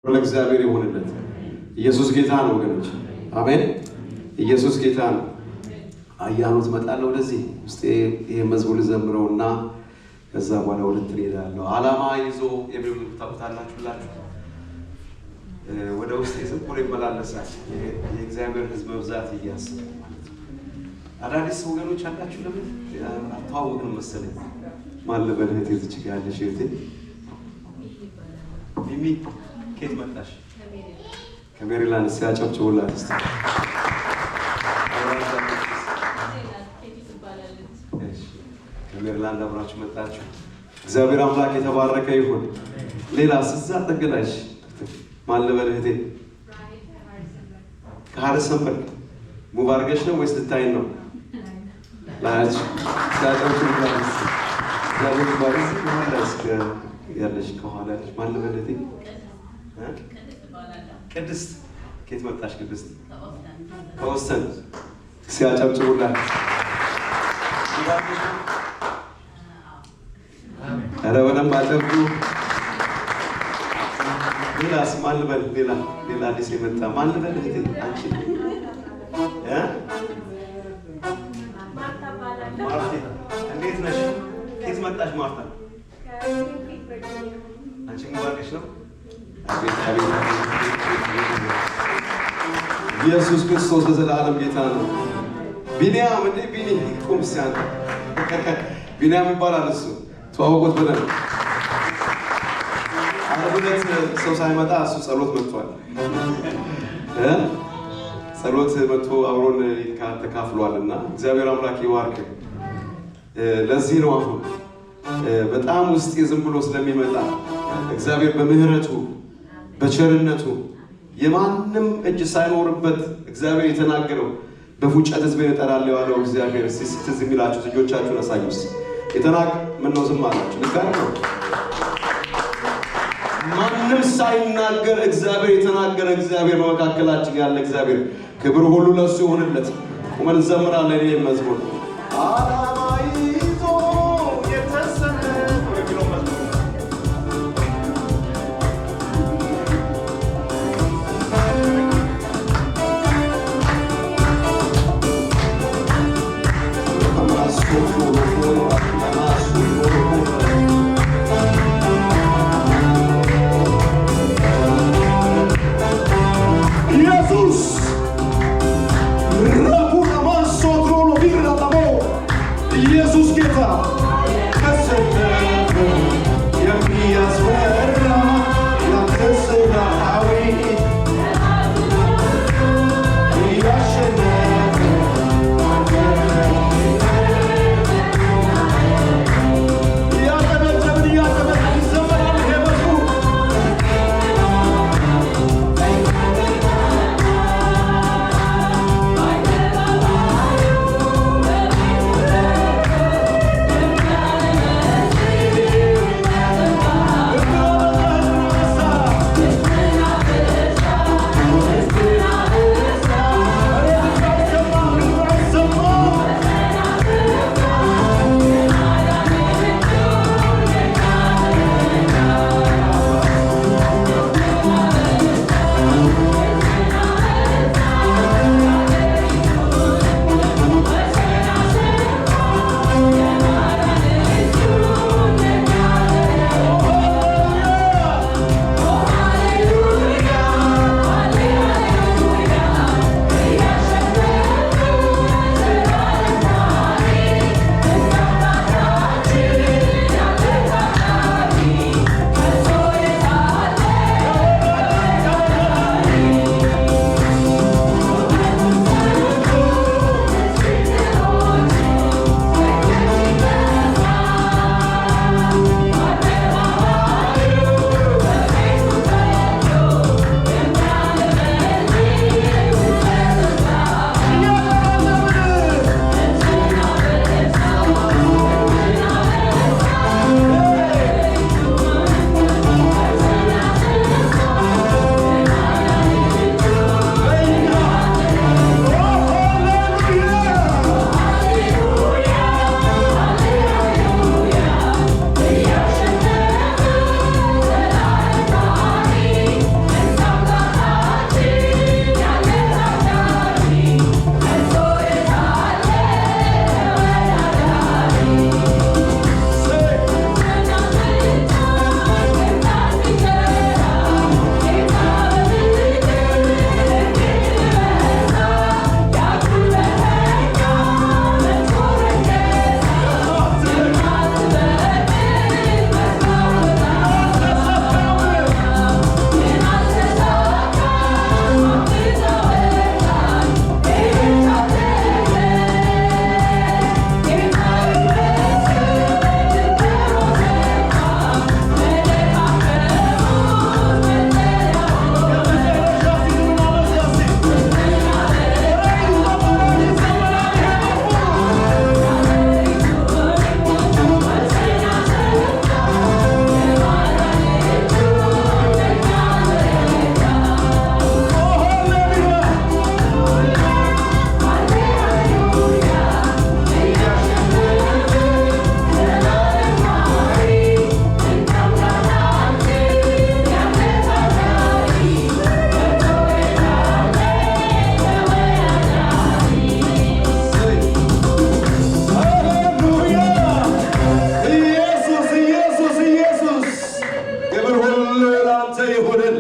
ለእግዚአብሔር ይሁንለት። ኢየሱስ ጌታ ነው ወገኖች፣ አሜን። ኢየሱስ ጌታ ነው። አያኑት መጣለው ወደዚህ ውስጥ ይሄ መዝሙር ዘምረውና ከዛ በኋላ ወደ ትሬዳለው ዓላማ ይዞ የሚሉት ታውቃላችሁላችሁ። ወደ ውስጥ የሰቆረ ይመላለሳል። የእግዚአብሔር ሕዝብ በብዛት እያሰበ ማለት ነው። አዳዲስ ወገኖች አላችሁ። ለምን አታውቁም መሰለኝ ማለ በእህቴ ትችጋለሽ እህቴ ቢሚ ከየት መጣሽ? ከሜሪላንድ ሲያጨብጭቡላት እስቲ ከሜሪላንድ አብራችሁ መጣችሁ። እግዚአብሔር አምላክ የተባረከ ይሁን። ሌላ ስዛ ተገላሽ ማን ልበል እህቴ? ከሀርሰንበርግ ሙቭ አድርገሽ ነው ወይስ ልታይን ነው? ላያች ሲያጨብጭቡላት እግዚአብሔር ይባርክ። ማለስ ያለሽ ከኋላ ያለሽ ማን ልበል እህቴ? ቅድስት ከየት መጣሽ? ቅድስት ከወሰን ሲያጨብጭቡላት ኧረ በደንብ አጨብጩ። ሌላስ ማን ልበል? ሌላ አዲስ የመጣ ማን ልበል እህቴ? አንቺ ማርታ እንዴት ነሽ? ከየት መጣሽ ማርታ? አንቺ ሙባረክሽ ነው። ኢየሱስ ክርስቶስ ለዘላለም ጌታ ነው። ቢኒያም እንዴ ቢኒ ኮምሲያን ቢኒያም ይባላል። እሱ ተዋወቁት በደንብ። አረብነት ሰው ሳይመጣ እሱ ጸሎት መጥቷል። ጸሎት መጥቶ አብሮን ተካፍሏልና እግዚአብሔር አምላክ ይባርክ። ለዚህ ነው አሁን በጣም ውስጥ ዝም ብሎ ስለሚመጣ እግዚአብሔር በምህረቱ በቸርነቱ የማንም እጅ ሳይኖርበት እግዚአብሔር የተናገረው በፉጨት ሕዝቤን እጠራለሁ ያለው እግዚአብሔር ትዝ የሚላችሁ ልጆቻችሁን አሳዩስ። ምን ነው ዝም አላችሁ? ልጋር ነው። ማንም ሳይናገር እግዚአብሔር የተናገረ እግዚአብሔር በመካከላችን ያለ እግዚአብሔር ክብር ሁሉ ለሱ ይሁንለት። ቁመን እንዘምራለን። ይሄ መዝሙር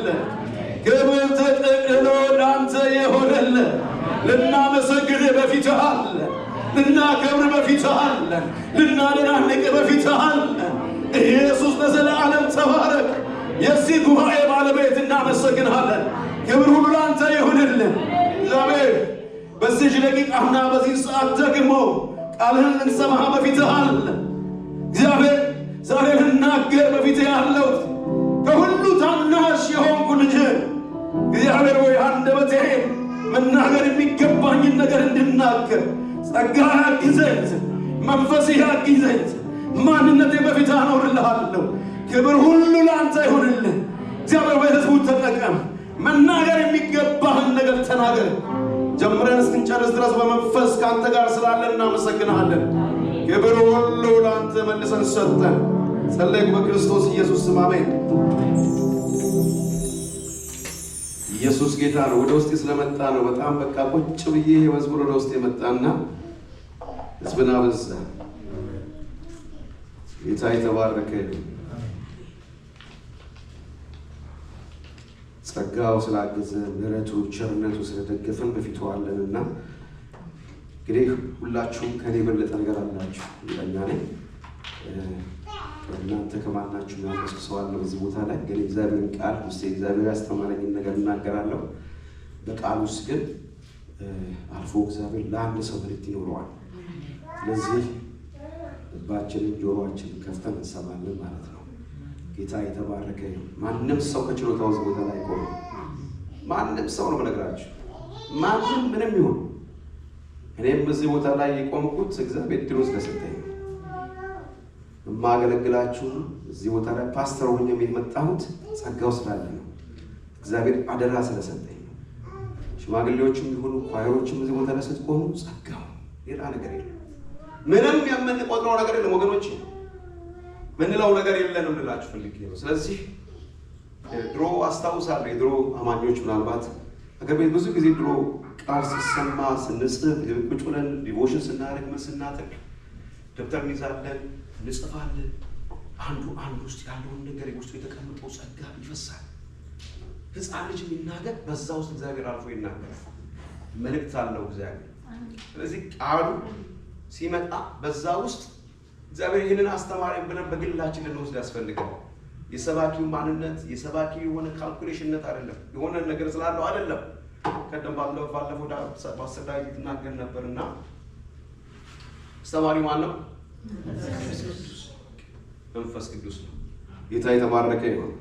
ይሆንልህ። ክብር ተጠቅልሎ ለአንተ ይሆንልህ። ልናመሰግንህ በፊትህ አለን። ልናከብር በፊትህ አለን። ልናደናንቅ በፊትህ አለን። ኢየሱስ ለዘላለም ተባረክ። የዚህ ጉባኤ ባለቤት እናመሰግንሃለን። ክብር ሁሉ ለአንተ ይሁንልን። እግዚአብሔር በዚህ ደቂቃና በዚህ ሰዓት ደግሞ ቃልህን ልንሰማ በፊትህ አለን። እግዚአብሔር ዛሬ ልናገር በፊትህ ያለሁት ከሁሉ ታናሽ የሆንኩ ልጅ እግዚአብሔር ወይ አንደበቴ መናገር የሚገባኝን ነገር እንድናገር ጸጋ ያግዘኝ፣ መንፈስህ ያግዘኝ። ማንነቴ በፊትህ አኖርልሃለሁ። ክብር ሁሉ ለአንተ ይሁንልህ። እግዚአብሔር በሕዝቡ ተጠቀም። መናገር የሚገባህን ነገር ተናገር። ጀምረን እስክንጨርስ ድረስ በመንፈስ ከአንተ ጋር ስላለን እናመሰግንሃለን። ክብር ሁሉ ለአንተ መልሰን ሰጠን። ጸለይኩ በክርስቶስ ኢየሱስ ስም አሜን። ኢየሱስ ጌታ ነው። ወደ ውስጤ ስለመጣ ነው በጣም በቃ ቁጭ ብዬ መዝሙር ወደ ውስጤ የመጣና ሕዝብን አበዛ። ጌታ የተባረከ ጸጋው ስላገዘ ምሕረቱ ቸርነቱ ስለደገፈን በፊቱ አለንና እንግዲህ ሁላችሁም ከኔ የበለጠ ነገር አላችሁ ይለኛ ነኝ። እናንተ ከማናችሁ ያንተስ ሰው አለ በዚህ ቦታ ላይ ግን እግዚአብሔርን ቃል ውስጥ እግዚአብሔር ያስተማረኝን ነገር እናገራለሁ። በቃል ውስጥ ግን አልፎ እግዚአብሔር ለአንድ ሰው መልእክት ይኖረዋል። ስለዚህ ልባችንን ጆሮአችንን ከፍተን እንሰማለን ማለት ነው። ጌታ የተባረከ ነው። ማንም ሰው ከችሎታው እዚህ ቦታ ላይ ቆሞ ማንም ሰው ነው በነገራችሁ ማንም ምንም ይሁን እኔም በዚህ ቦታ ላይ የቆምኩት እግዚአብሔር ድሮስ ስለሰጠኝ ነው። የማገለግላችሁ እዚህ ቦታ ላይ ፓስተር ሆኜ የመጣሁት ጸጋው ስላለ ነው። እግዚአብሔር አደራ ስለሰጠኝ ነው። ሽማግሌዎችም ይሁኑ ኳይሮችም እዚህ ቦታ ላይ ስትቆሙ ጸጋው ሌላ ነገር የለም። ምንም የምንቆጥረው ነገር የለም ወገኖች። ምንለው ነገር የለንም ልላችሁ ፈልጌ ነው። ስለዚህ ድሮ አስታውሳለሁ የድሮ አማኞች ምናልባት አገር ቤት ብዙ ጊዜ ድሮ ቃል ሲሰማ ስንጽፍ ቁጭ ብለን ዲቮሽን ስናደርግ ምን ስናደርግ ደብተር እንይዛለን እንጽፋለን። አንዱ ውስጥ ያለውን ነገር ውስጡ የተቀመጠው ጸጋ ይፈሳል። ሕፃን ልጅ የሚናገር በዛ ውስጥ እግዚአብሔር አልፎ ይናገራል። መልእክት አለው እግዚአብሔር። ስለዚህ ቃሉ ሲመጣ በዛ ውስጥ እግዚአብሔር ይህንን አስተማሪን ብለን በግላችን ልንወስድ ያስፈልጋል። የሰባኪው ማንነት የሰባኪው የሆነ ካልኩሌሽንነት አይደለም፣ የሆነ ነገር ስላለው አይደለም። ቀደም ባለፈው ፓስተር ዳዊት ይናገር ነበርና አስተማሪው ማን ነው? መንፈስ ቅዱስ ነው። ጌታ የተባረከ ይሁን።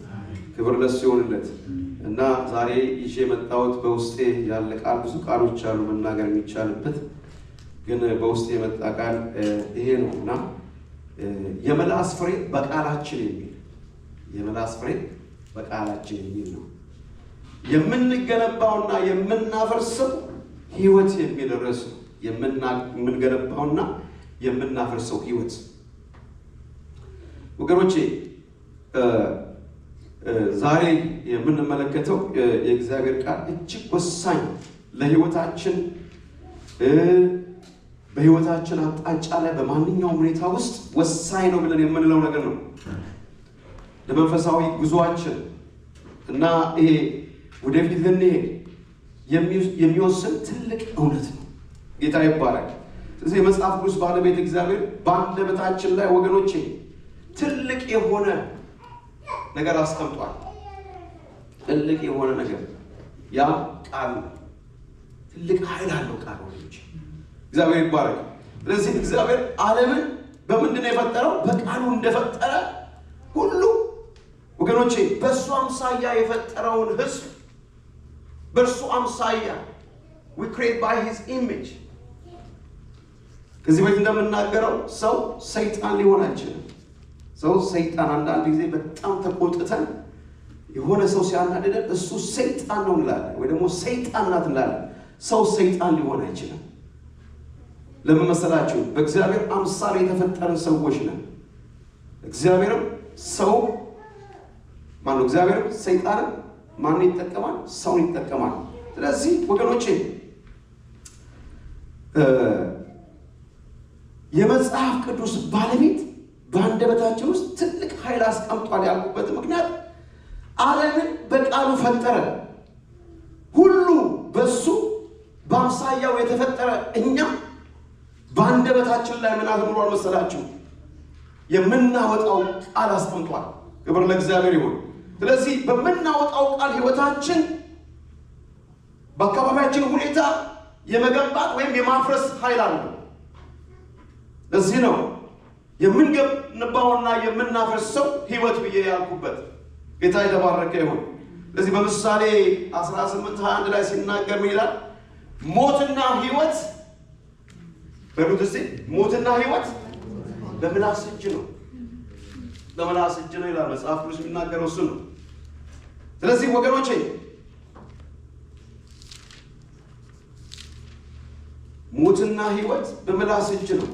ክብር ለሱ ይሁንለት። እና ዛሬ ይዤ የመጣሁት በውስጤ ያለ ቃል ብዙ ቃሎች አሉ መናገር የሚቻልበት ግን በውስጤ የመጣ ቃል ይሄ ነው እና የመላስ ፍሬ በቃላችን የሚል የመላስ ፍሬ በቃላችን የሚል ነው። የምንገነባውና የምናፈርሰው ህይወት የሚል ርዕስ ነው። የምንገነባውና የምናፈርሰው ህይወት ወገኖቼ ዛሬ የምንመለከተው የእግዚአብሔር ቃል እጅግ ወሳኝ ለህይወታችን በህይወታችን አቅጣጫ ላይ በማንኛውም ሁኔታ ውስጥ ወሳኝ ነው ብለን የምንለው ነገር ነው። ለመንፈሳዊ ጉዞአችን እና ይሄ ወደፊት ልንሄድ የሚወስን ትልቅ እውነት ነው። ጌታ ይባላል። ስለዚህ የመጽሐፍ ቅዱስ ባለቤት እግዚአብሔር በአንደበታችን ላይ ወገኖቼ ትልቅ የሆነ ነገር አስቀምጧል። ትልቅ የሆነ ነገር ያ ቃል ትልቅ ኃይል አለው ቃል ወገኖቼ እግዚአብሔር ይባረክ። ስለዚህ እግዚአብሔር ዓለምን በምንድን ነው የፈጠረው? በቃሉ እንደፈጠረ ሁሉ ወገኖቼ በእሱ አምሳያ የፈጠረውን ህዝብ በእርሱ አምሳያ we create by his image። ከዚህ በፊት እንደምናገረው ሰው ሰይጣን ሊሆን አይችልም። ሰው ሰይጣን አንዳንድ ጊዜ በጣም ተቆጥተን የሆነ ሰው ሲያናደደን እሱ ሰይጣን ነው እንላለን፣ ወይ ደግሞ ሰይጣን ናት እንላለን። ሰው ሰይጣን ሊሆን አይችልም። ለምን መሰላችሁ? በእግዚአብሔር አምሳል የተፈጠረን ሰዎች ነን። እግዚአብሔርም ሰው ማነው? እግዚአብሔርም ሰይጣንን ማን ይጠቀማል? ሰውን ይጠቀማል። ስለዚህ ወገኖቼ የመጽሐፍ ቅዱስ ባለቤት በአንደበታችን ውስጥ ትልቅ ኃይል አስቀምጧል ያልኩበት ምክንያት ዓለምን በቃሉ ፈጠረ። ሁሉ በሱ በአምሳያው የተፈጠረ እኛ በአንደበታችን ላይ ምን አድርጓል መሰላችሁ? የምናወጣው ቃል አስቀምጧል። ክብር ለእግዚአብሔር ይሁን። ስለዚህ በምናወጣው ቃል ህይወታችን በአካባቢያችን ሁኔታ የመገንባት ወይም የማፍረስ ኃይል አለው። ለዚህ ነው የምንገነባውና የምናፈርሰው ህይወት ብዬ ያልኩበት። ጌታ የተባረከ ይሁን። ስለዚህ በምሳሌ 18:21 ላይ ሲናገር ምን ይላል? ሞትና ህይወት በሉት እስቲ፣ ሞትና ህይወት በምላስ እጅ ነው። በምላስ እጅ ነው ይላል መጽሐፍ ቅዱስ የሚናገረው እሱ ነው። ስለዚህ ወገኖቼ ሞትና ህይወት በምላስ እጅ ነው።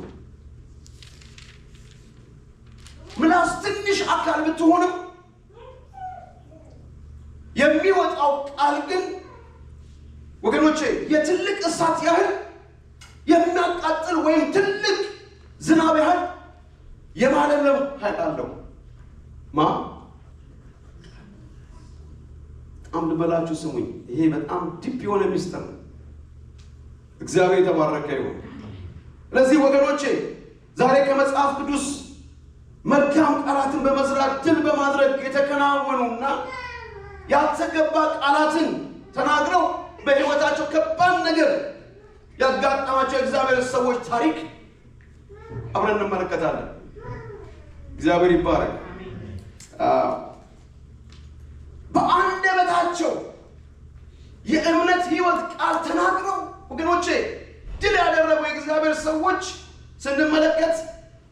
ምላስ ትንሽ አካል ብትሆንም የሚወጣው ቃል ግን ወገኖቼ የትልቅ እሳት ያህል የሚያቃጥል ወይም ትልቅ ዝናብ ያህል የማለምለም ኃይል አለው። አንድ በላችሁ ስሙኝ። ይሄ በጣም ዲፕ የሆነ ሚስጥር ነው። እግዚአብሔር የተባረከ ይሁን። ስለዚህ ወገኖቼ ዛሬ ከመጽሐፍ ቅዱስ መልካም ቃላትን በመዝራት ድል በማድረግ የተከናወኑና ያልተገባ ቃላትን ተናግረው በህይወታቸው ከባድ ነገር ያጋጠማቸው እግዚአብሔር ሰዎች ታሪክ አብረን እንመለከታለን። እግዚአብሔር ይባረክ። በአንደበታቸው የእምነት ህይወት ቃል ተናግረው ወገኖቼ ድል ያደረጉ የእግዚአብሔር ሰዎች ስንመለከት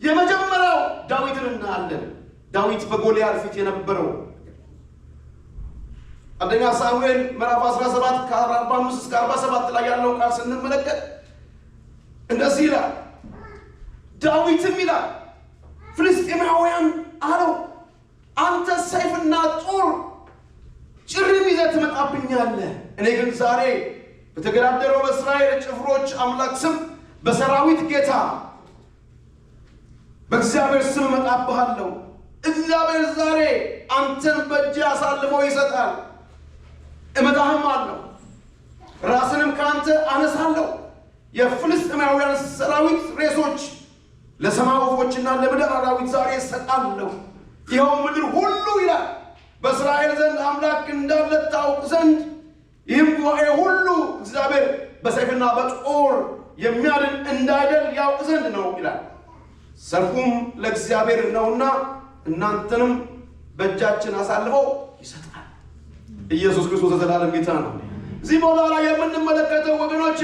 የመጀመሪያው ዳዊትን እናያለን። ዳዊት በጎልያድ ፊት የነበረው አንደኛ ሳሙኤል ምዕራፍ 17 ከ45 እስከ 47 ላይ ያለው ቃል ስንመለከት እንደዚህ ይላል። ዳዊትም ይላል ፍልስጤማውያን አለው፣ አንተ ሰይፍና ጦር ጭርም ይዘህ ትመጣብኛለህ። እኔ ግን ዛሬ በተገዳደረው በእስራኤል ጭፍሮች አምላክ ስም በሰራዊት ጌታ በእግዚአብሔር ስም እመጣብሃለሁ። እግዚአብሔር ዛሬ አንተን በእጅ አሳልፎ ይሰጣል። እመታህም አለው፣ ራስንም ከአንተ አነሳለሁ። የፍልስጤማውያን ሰራዊት ሬሶች ለሰማይ ወፎችና ለምድር አራዊት ዛሬ እሰጣለሁ። ይኸው ምድር ሁሉ ይላል በእስራኤል ዘንድ አምላክ እንዳለ ታውቅ ዘንድ ይህም ጉባኤ ሁሉ እግዚአብሔር በሰይፍና በጦር የሚያድን እንዳይደል ያውቅ ዘንድ ነው ይላል። ሰልፉም ለእግዚአብሔር ነውና እናንተንም በእጃችን አሳልፈው ይሰጣል። ኢየሱስ ክርስቶስ ዘላለም ጌታ ነው። እዚህ ቦታ ላይ የምንመለከተው ወገኖቼ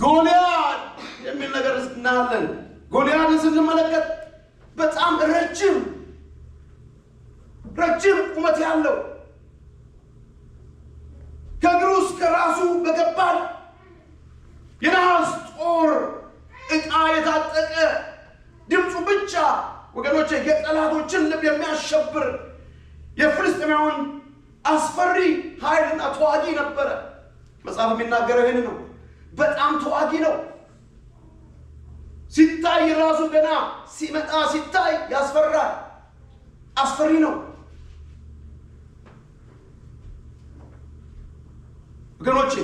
ጎልያድ የሚል ነገር እናያለን። ጎልያድን ስንመለከት በጣም ረጅም ቁመት ያለው ከእግሩ እስከ ራሱ በከባድ የነሐስ ጦር ዕቃ የታጠቀ ድምፁ ብቻ ወገኖቼ የጠላቶችን ልብ የሚያሸብር የፍልስጤማውያን አስፈሪ ኃይልና ተዋጊ ነበረ። መጽሐፍ የሚናገረው ይህን ነው። በጣም ተዋጊ ነው። ሲታይ ራሱ ገና ሲመጣ ሲታይ ያስፈራል። አስፈሪ ነው ወገኖቼ።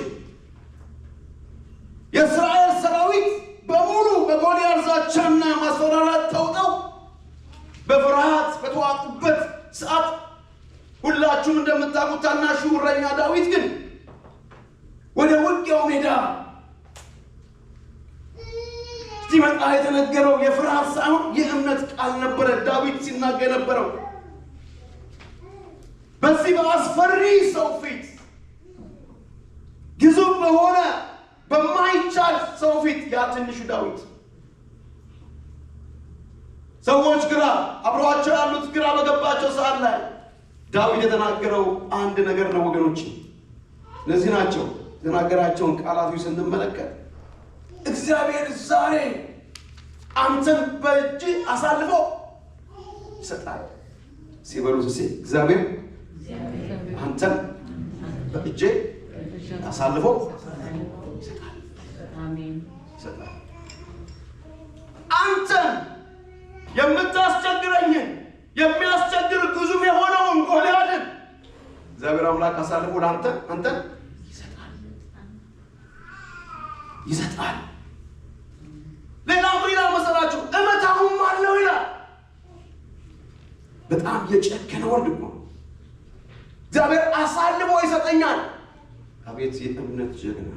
የእስራኤል ሰራዊት በሙሉ በጎልያድ ዛቻና ማስፈራራት ተውጠው በፍርሃት በተዋጡበት ሰዓት ሁላችሁም እንደምታውቁት ታናሹ እረኛ ዳዊት ግን ወደ ውጊያው ሜዳ ሲመጣ የተነገረው የፍርሃት ሳይሆን የእምነት ቃል ነበረ። ዳዊት ሲናገር ነበረው በዚህ በአስፈሪ ሰው ፊት ግዙፍ በሆነ በማይቻል ሰው ፊት ያ ትንሹ ዳዊት ሰዎች ግራ አብረዋቸው ያሉት ግራ በገባቸው ሰዓት ላይ ዳዊት የተናገረው አንድ ነገር ነው ወገኖች። እነዚህ ናቸው የተናገራቸውን ቃላቶች ስንመለከት እግዚአብሔር ዛሬ አንተን በእጅ አሳልፎ ይሰጣል ሲበሉት እግዚአብሔር አንተን በእጅ አሳልፎ ይሰጣል። አሜን። ይሰጣል። አንተን የምታስቸግረኝን የሚያስቸግር ግዙፍ የሆነውን ጎልያድን እግዚአብሔር አምላክ አሳልፎ ለአንተ ይሰጣል። ሌላ ምን ይላል መሰላችሁ? እመታሁም አለው ይላል። በጣም የጨከነ ወርድ ነው። እግዚአብሔር አሳልፎ ይሰጠኛል። አቤት የእምነት ጀግና!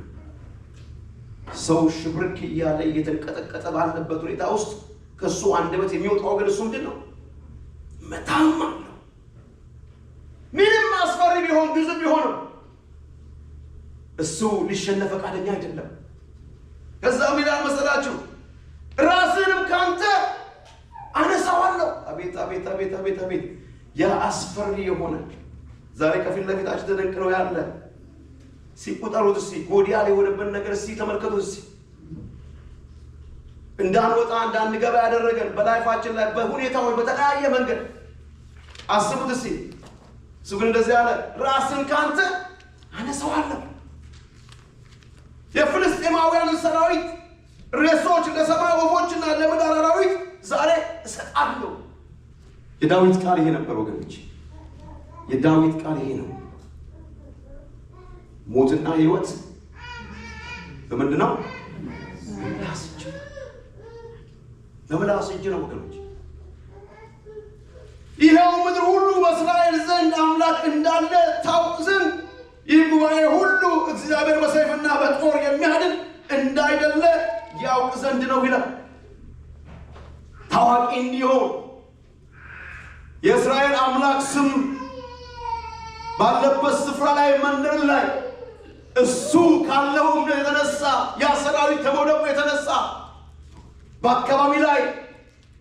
ሰው ሽብርክ እያለ እየተንቀጠቀጠ ባለበት ሁኔታ ውስጥ ከሱ አንደበት የሚወጣው ግን እሱ ምንድን ነው? እመታሁም አለው። ምንም አስፈሪ ቢሆን ግዙፍ ቢሆንም እሱ ሊሸነፍ ፈቃደኛ አይደለም። ከዛ ምን ይላል መሰላችሁ? ራስንም ካንተ አነሳዋለሁ። አቤት አቤት አቤት አቤት አቤት! ያ አስፈሪ የሆነ ዛሬ ከፊት ለፊታችን ተደቅኖ ያለ ሲቆጠሩት ጎዲያል የሆነብን ነገር ተመልከቱት። እንዳንወጣ እንዳንገባ ያደረገን በላይፋችን ላይ በሁኔታዎች በተለያየ መንገድ አስቡት። እሱ ግን እንደዚህ ያለ ራስን ካንተ አነሳዋለሁ። የፍልስጤማውያንን ሰራዊት ሬሶች ለሰማይ ወፎችና ለምድር አራዊት ዛሬ እሰጣለሁ። የዳዊት ቃል ይሄ ነበር ወገኖች፣ የዳዊት ቃል ይሄ ነው። ሞትና ሕይወት በምንድን ነው? በምላስ እጅ ነው ወገኖች። ይኸው ምድር ሁሉ በእስራኤል ዘንድ አምላክ እንዳለ ታውቅ ዘንድ ይህ ጉባኤ ሁሉ እግዚአብሔር በሰይፍና በጦር የሚያድን እንዳይደለ ያውቅ ዘንድ ነው ይላል። ታዋቂ እንዲሆን የእስራኤል አምላክ ስም ባለበት ስፍራ ላይ መንደር ላይ እሱ ካለው እምነት የተነሳ ያ ሰራዊት ከመውደቁ የተነሳ በአካባቢ ላይ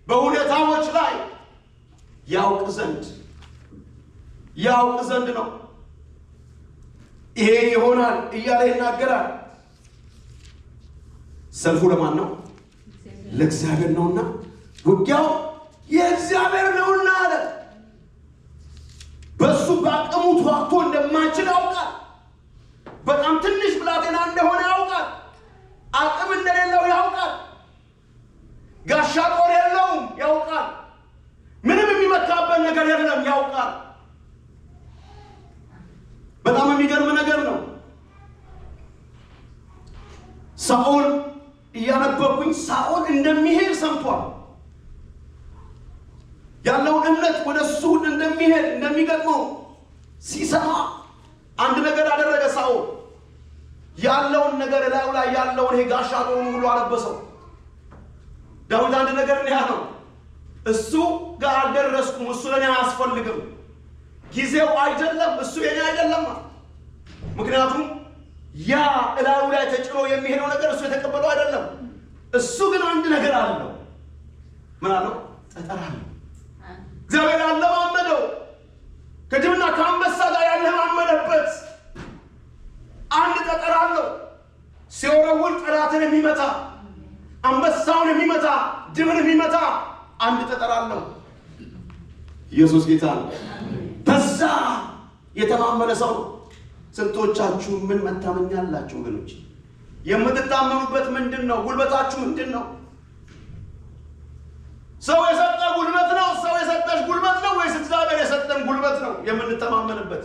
በሁኔታዎች ላይ ያውቅ ዘንድ ነው። ይሄ ይሆናል እያለ ይናገራል። ሰልፉ ለማን ነው? ለእግዚአብሔር ነውና ውጊያው የእግዚአብሔር ነውና አለ። በሱ በአቅሙ ተዋግቶ እንደማይችል ያውቃል። በጣም ትንሽ ብላቴና እንደሆነ ያውቃል። አቅም እንደሌለው ያውቃል። ጋሻ ጦር የለውም ያውቃል። ምንም የሚመካበት ነገር የለም ያውቃል። በጣም የሚገርም ነገር ነው። ሳኦል እያነበብኩኝ ሳኦል እንደሚሄድ ሰምቷል። ያለውን እምነት ወደ እሱ እንደሚሄድ እንደሚገጥመው ሲሰማ አንድ ነገር አደረገ። ሳኦል ያለውን ነገር ላዩ ላይ ያለውን ይሄ ጋሻ ጦሩን ሁሉ አለበሰው። ዳዊት አንድ ነገር ነው ያለው፣ እሱ ጋር አልደረስኩም፣ እሱ ለኔ አያስፈልግም፣ ጊዜው አይደለም፣ እሱ የኔ አይደለም። ምክንያቱም ያ ላዩ ላይ ተጭኖ የሚሄደው ነገር እሱ የተቀበለው አይደለም። እሱ ግን አንድ ነገር አለው። ምን አለው? ጠጠር አለው። እግዚአብሔር ያለማመደው ከጅብና ከአንበሳ ጋር ያለማመደበት አንድ ጠጠር አለው። ሲወረውር ጠላትን የሚመታ አንበሳውን የሚመታ ጅብን የሚመታ አንድ ጠጠር አለው። ኢየሱስ ጌታ ነው። በዛ የተማመነ ሰው። ስንቶቻችሁ ምን መታመኛ አላችሁ ወገኖች? የምትታመኑበት ምንድን ነው? ጉልበታችሁ ምንድን ነው? ሰው የሰጠ ጉልበት ነው? ሰው የሰጠሽ ጉልበት ነው? ወይስ እግዚአብሔር የሰጠን ጉልበት ነው የምንተማመንበት?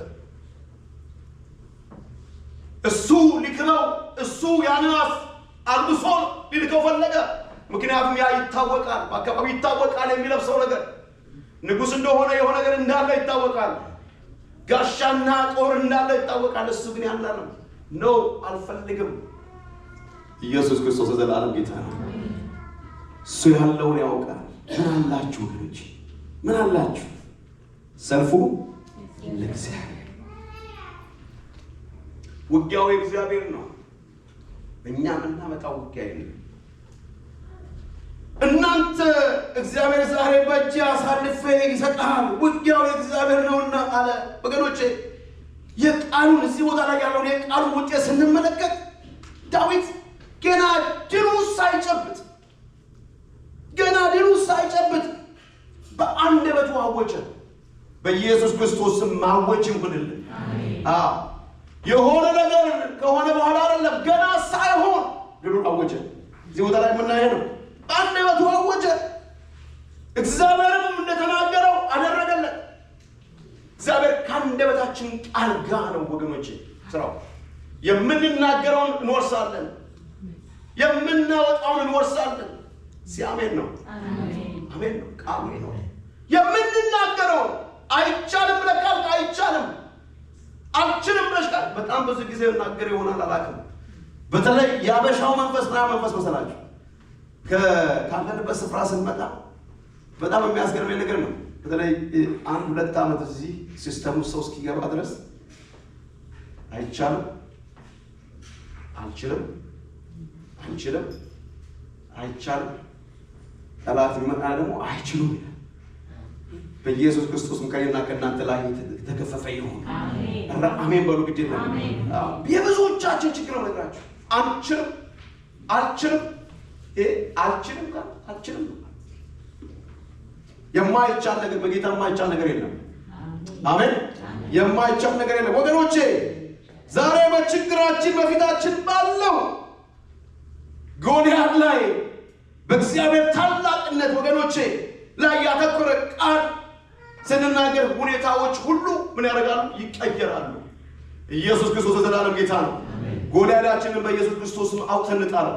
እሱ ሊክነው እሱ ያንን አፍ አልብሶ ሊልከው ፈለገ። ምክንያቱም ያ ይታወቃል፣ በአካባቢ ይታወቃል። የሚለብሰው ነገር ንጉሥ እንደሆነ የሆነ ነገር እንዳለ ይታወቃል። ጋሻና ጦር እንዳለ ይታወቃል። እሱ ግን ያላለ ነው አልፈልግም። ኢየሱስ ክርስቶስ ዘላለም ጌታ ነው። እሱ ያለውን ያውቃል። ምን አላችሁ ወገኖች? ምን አላችሁ? ሰልፉ ለእግዚአብሔር፣ ውጊያው የእግዚአብሔር ነው። እኛ የምናመጣው ውጊያ የለም። እናንተ እግዚአብሔር ዛሬ በእጅ አሳልፌ ይሰጣል፣ ውጊያው የእግዚአብሔር ነውና አለ። ወገኖቼ የቃሉን እዚህ ቦታ ላይ ያለውን የቃሉን ውጤት ስንመለከት ዳዊት ገና ድሉ ሳይጨብጥ በአንደበቱ አወጀ። በኢየሱስ ክርስቶስ ስም ማወጅ ይሁንልን። የሆነ ነገር ከሆነ በኋላ አይደለም፣ ገና ሳይሆን ድሉን አወጀ። እዚህ ቦታ ላይ የምናየው ነው። በአንደበቱ አወጀ። እግዚአብሔርም እንደተናገረው አደረገለት። እግዚአብሔር ከአንደበታችን ቃል ጋር ነው ወገኖቼ ስራው። የምንናገረውን እንወርሳለን፣ የምናወጣውን እንወርሳለን። ሲአሜን ነው፣ አሜን ነው። ቃሉ ነው የምንናገረው። አይቻልም ለቃል አይቻልም፣ አልችልም ብለሽቃል። በጣም ብዙ ጊዜ እናገር ይሆናል አላውቅም። በተለይ ያበሻው መንፈስ መሰላችሁ ካለንበት ስፍራ ስንመጣ በጣም የሚያስገርመኝ ነገር ነው። በተለይ 1-2 ዓመት እዚህ ሲስተም ውስጥ ሰው እስኪገባ ድረስ አይቻልም፣ አልችልም፣ አንችልም፣ አይቻልም። ጠላት ይመጣ ደግሞ አይችሉም። በኢየሱስ ክርስቶስም ከእኔና ከእናንተ ላይ ተከፈፈ ይሁን። አሜን በሉ። ግድ የለም። የብዙዎቻችን ችግር ነው ነገራችሁ። አንችልም፣ አልችልም፣ አልችልም፣ አልችልም። የማይቻል ነገር በጌታ የማይቻል ነገር የለም። አሜን። የማይቻል ነገር የለም ወገኖቼ። ዛሬ በችግራችን በፊታችን ባለው ጎልያድ ላይ በእግዚአብሔር ታላቅነት ወገኖቼ ላይ ያተኮረ ቃል ስንናገር ሁኔታዎች ሁሉ ምን ያደርጋሉ? ይቀየራሉ። ኢየሱስ ክርስቶስ ዘላለም ጌታ ነው። ጎልያዳችንን በኢየሱስ ክርስቶስ አውጥተን እንጣለው።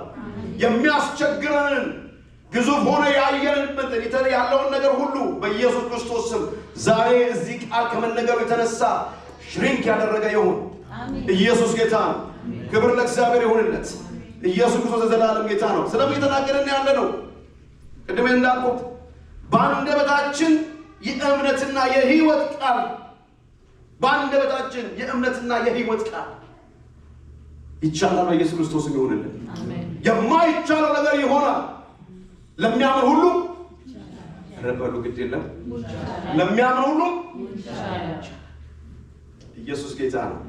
የሚያስቸግረንን ግዙፍ ሆነ ያየንበት ያለውን ነገር ሁሉ በኢየሱስ ክርስቶስ ስም ዛሬ እዚህ ቃል ከመነገሩ የተነሳ ሽሪንክ ያደረገ ይሁን። ኢየሱስ ጌታ ነው። ክብር ለእግዚአብሔር ይሁንለት። ኢየሱስ ክርስቶስ ዘላለም ጌታ ነው። ስለምን እየተናገርን ያለ ነው? ቅድም እንዳልኩት በአንደበታችን የእምነትና የሕይወት ቃል፣ በአንደበታችን የእምነትና የሕይወት ቃል ይቻላል። በኢየሱስ ክርስቶስ ይሁንልን። የማይቻለው ነገር ይሆናል። ለሚያምን ሁሉ ረበሉ ግድ የለም። ለሚያምን ሁሉ ኢየሱስ ጌታ ነው።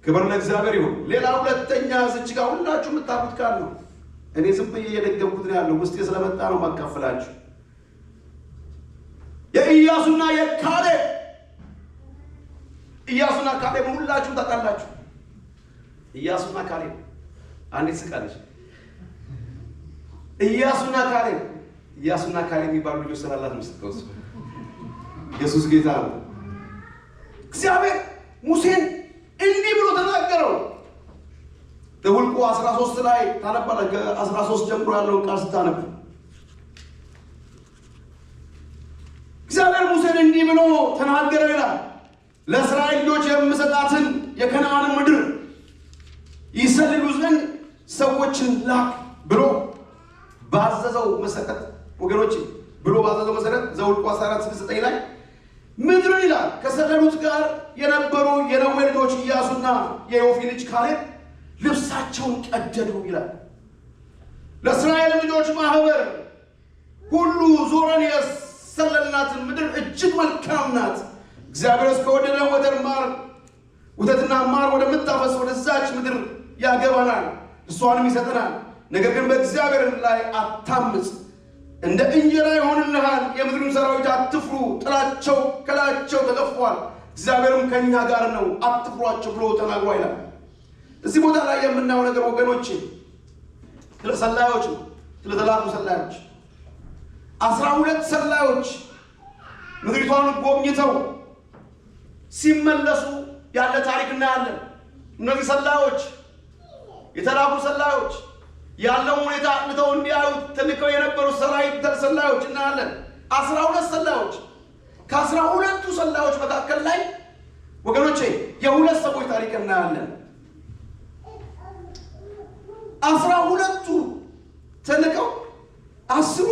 ክብር ለእግዚአብሔር ይሁን። ሌላ ሁለተኛ እዚህ ጋር ሁላችሁ የምታውቁት ቃል ነው። እኔ ዝም ብዬ እየደገምኩት ነው ያለው፣ ውስጤ ስለመጣ ነው ማካፈላችሁ። የኢያሱና የካሌብ፣ ኢያሱና ካሌብ ሁላችሁም ታውቃላችሁ። ኢያሱና ካሌብ አንዲት ስቃለች። ኢያሱና ካሌብ የሚባሉ ልጆች ስላላት ምስትቀውስ ኢየሱስ ጌታ ነው። እግዚአብሔር ሙሴን እንዲህ ብሎ ተናገረው። ዘኍልቍ 13 ላይ ታነባለህ። ከ13 ጀምሮ ያለውን ቃል ስታነብ እግዚአብሔር ሙሴን እንዲህ ብሎ ተናገረው ይላል። ለእስራኤል ልጆች የምሰጣትን የከነዓንን ምድር ይሰልሉ ዘንድ ሰዎችን ላክ ብሎ ባዘዘው መሰረት ወገኖች ዘኍልቍ 14:9 ላይ ምድር ይላል ከሰለሉት ጋር የነበሩ የነዌ ልጆች ኢያሱና የዮፎኒ ልጅ ካሌብ ልብሳቸውን ቀደዱ ይላል። ለእስራኤል ልጆች ማህበር ሁሉ ዞረን የሰለልናትን ምድር እጅግ መልካም ናት። እግዚአብሔር እስከወደደ ወተትና ማር ወደምታፈስ ወደዛች ምድር ያገባናል፣ እሷንም ይሰጠናል። ነገር ግን በእግዚአብሔር ላይ አታምፅ፣ እንደ እንጀራ ይሆንልሃል። የምድሩን ሰራዊት አትፍሩ፣ ጥላቸው ከላያቸው ተገፏል፣ እግዚአብሔርም ከእኛ ጋር ነው፣ አትፍሯቸው ብሎ ተናግሮ ይላል። እዚህ ቦታ ላይ የምናየው ነገር ወገኖች ስለ ሰላዮች ነው። ስለተላኩ ሰላዮች 12 ሰላዮች ምድሪቷን ጎብኝተው ሲመለሱ ያለ ታሪክ እናያለን። እነዚህ ሰላዮች የተላኩ ሰላዮች ያለው ሁኔታ አጥንተው እንዲያዩ ተልከው የነበሩ ሰላዮች እናያለን። 12 ሰላዮች። ከ12ቱ ሰላዮች መካከል ላይ ወገኖቼ የሁለት ሰዎች ታሪክ እናያለን። 12ቱ ተልከው 10ሩ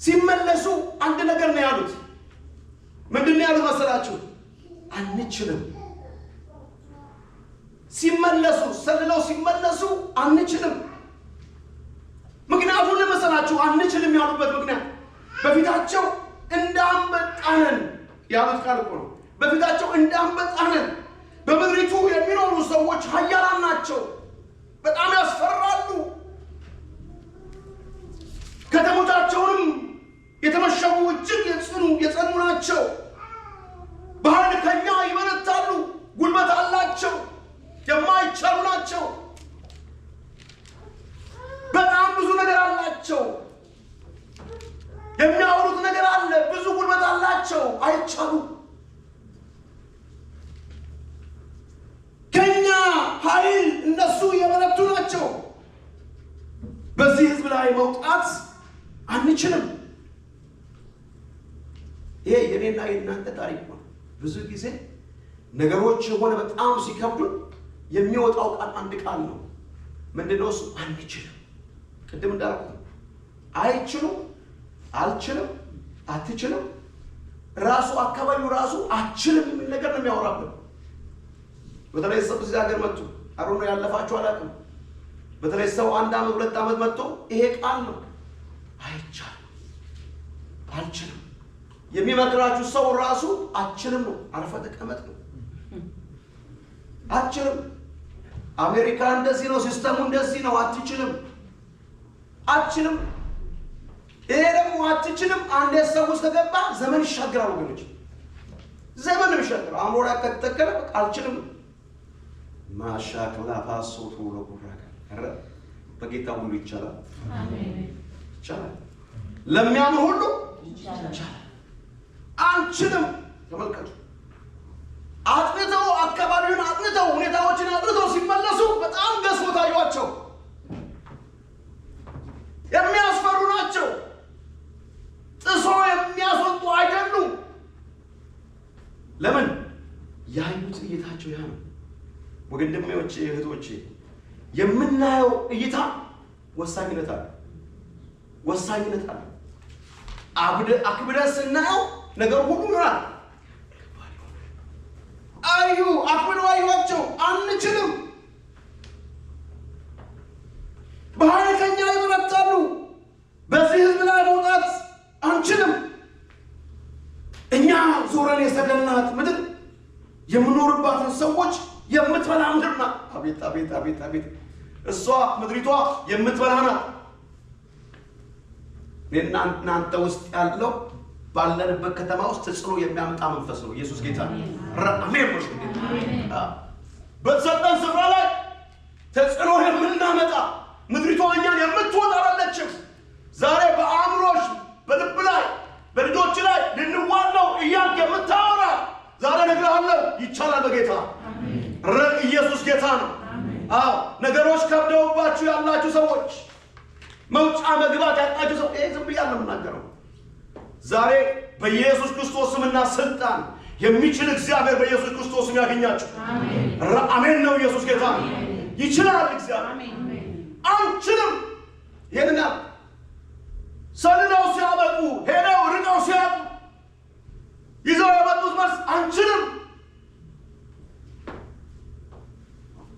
ሲመለሱ አንድ ነገር ነው ያሉት። ምንድን ነው ያሉት መሰላችሁ? አንችልም። ሲመለሱ ሰልለው ሲመለሱ አንችልም። ምክንያቱም ለመሰላችሁ አንችልም ያሉበት ምክንያት በፊታቸው እንዳንበጣነን ያሉት ቃል እኮ ነው። በፊታቸው እንዳንበጣነን። በምድሪቱ የሚኖሩ ሰዎች ኃያላን ናቸው፣ በጣም ያስፈራሉ። ከተሞቻቸውንም የተመሸጉ እጅግ የጸኑ ናቸው። በኃይል ከኛ ይበረታሉ፣ ጉልበት አላቸው፣ የማይቻሉ ናቸው። በጣም ብዙ ነገር አላቸው። የሚያወሩት ነገር አለ፣ ላይ መውጣት አንችልም። ይሄ የኔና የእናንተ ታሪክ ነው። ብዙ ጊዜ ነገሮች የሆነ በጣም ሲከብዱ የሚወጣው ቃል አንድ ቃል ነው። ምንድነው እሱ? አንችልም። ቅድም እንዳልኩት አይችሉም፣ አልችልም፣ አትችልም። ራሱ አካባቢው ራሱ አችልም የሚል ነገር ነው የሚያወራብን። በተለይ ሰው እዚህ ሀገር መጥቶ አሮን ነው ያለፋችሁ አላውቅም። በተለይ ሰው 1 ዓመት 2 ዓመት መጥቶ ይሄ ቃል ነው አይቻልም፣ አልችልም የሚመክራችሁ ሰው ራሱ አችልም ነው። አርፈ ተቀመጥ ነው። አችልም። አሜሪካ እንደዚህ ነው፣ ሲስተሙ እንደዚህ ነው። አትችልም፣ አትችልም። ይሄ ደግሞ አትችልም አንዴ ሰው ውስጥ ከገባ ዘመን ይሻገራል ወገኖች፣ ዘመን ይሻገራል። አእምሮ ላይ ከተተከለ አልችልም ማሻከላ ፓሶቱ ለቁራጋ አረ በጌታ ሁሉ ይቻላል። አሜን። ይቻላል። ለሚያምን ሁሉ ይቻላል። አንችልም። ተመልከቱ። አጥንተው አካባቢውን አጥንተው ሁኔታዎችን አጥንተው ሲመለሱ በጣም ገዝፎ ታዩአቸው። የሚያስፈሩ ናቸው። ጥሶ የሚያስወጡ አይደሉም። ለምን? ያዩት እይታቸው ያ ነው። ወንድሞቼ እህቶቼ፣ የምናየው እይታ ወሳኝነት አለ። ወሳኝነት አለ። አክብደን ስናየው ነገር ሁሉ ይሆናል። አዩ አክብደው አዩአቸው። አንችልም። በኃይል ከኛ ይበረታሉ። በዚህ ህዝብ ላይ መውጣት አንችልም። እኛ ዞረን የሰደድናት ምድር የምኖርባትን ሰዎች የምትበላ ምድር ናት። አቤት አቤት አቤት አቤት! እሷ ምድሪቷ የምትበላ ናት። እናንተ ውስጥ ያለው ባለንበት ከተማ ውስጥ ተጽዕኖ የሚያመጣ መንፈስ ነው። ኢየሱስ ጌታ ነው። አሜን። በተሰጠን ስፍራ ላይ ተጽዕኖ የምናመጣ ምድሪቷ እኛን የምትወጣ አይደለችም። ዛሬ በአእምሮሽ በልብ ላይ በልጆች ላይ ልንዋለው እያልክ የምታወራ ዛሬ እነግርሃለሁ ይቻላል በጌታ። ኢየሱስ ጌታ ነው። አዎ ነገሮች ከብደውባችሁ ያላችሁ ሰዎች፣ መውጫ መግባት ያጣችሁ ሰው ዝም ብያለሁ የምናገረው ዛሬ በኢየሱስ ክርስቶስ ስምና ስልጣን የሚችል እግዚአብሔር በኢየሱስ ክርስቶስ ስም ያገኛችሁ። አሜን ነው። ኢየሱስ ጌታ ነው። ይችላል እግዚአብሔር። አንችልም። ይሄንና ሰልለው ሲያበቁ ሄደው ርቀው ሲያጡ ይዘው የመጡት መልስ አንችልም፣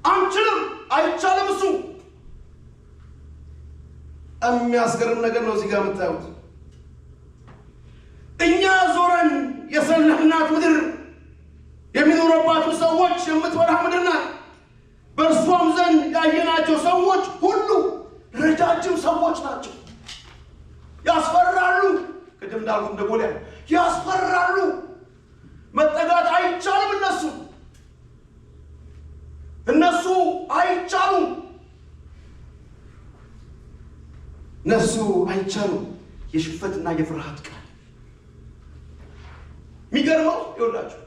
አንችልም፣ አይቻልም። እሱ የሚያስገርም ነገር ነው። እዚህ ጋር የምታዩት እኛ ዞረን የሰለፍናት ምድር የሚኖርባቸው ሰዎች የምትበላ ምድር ናት። በእርሷም ዘንድ ያየናቸው ሰዎች ሁሉ ረጃጅም ሰዎች ናቸው። ያስፈራሉ። ቅድም እንዳልኩት እንደ ጎልያድ ያስፈራሉ። መጠጋት አይቻልም። እነሱ አይቻሉም። እነሱ አይቻሉም። የሽፈትና የፍርሃት ቃል የሚገርመው ይኸውላችሁ፣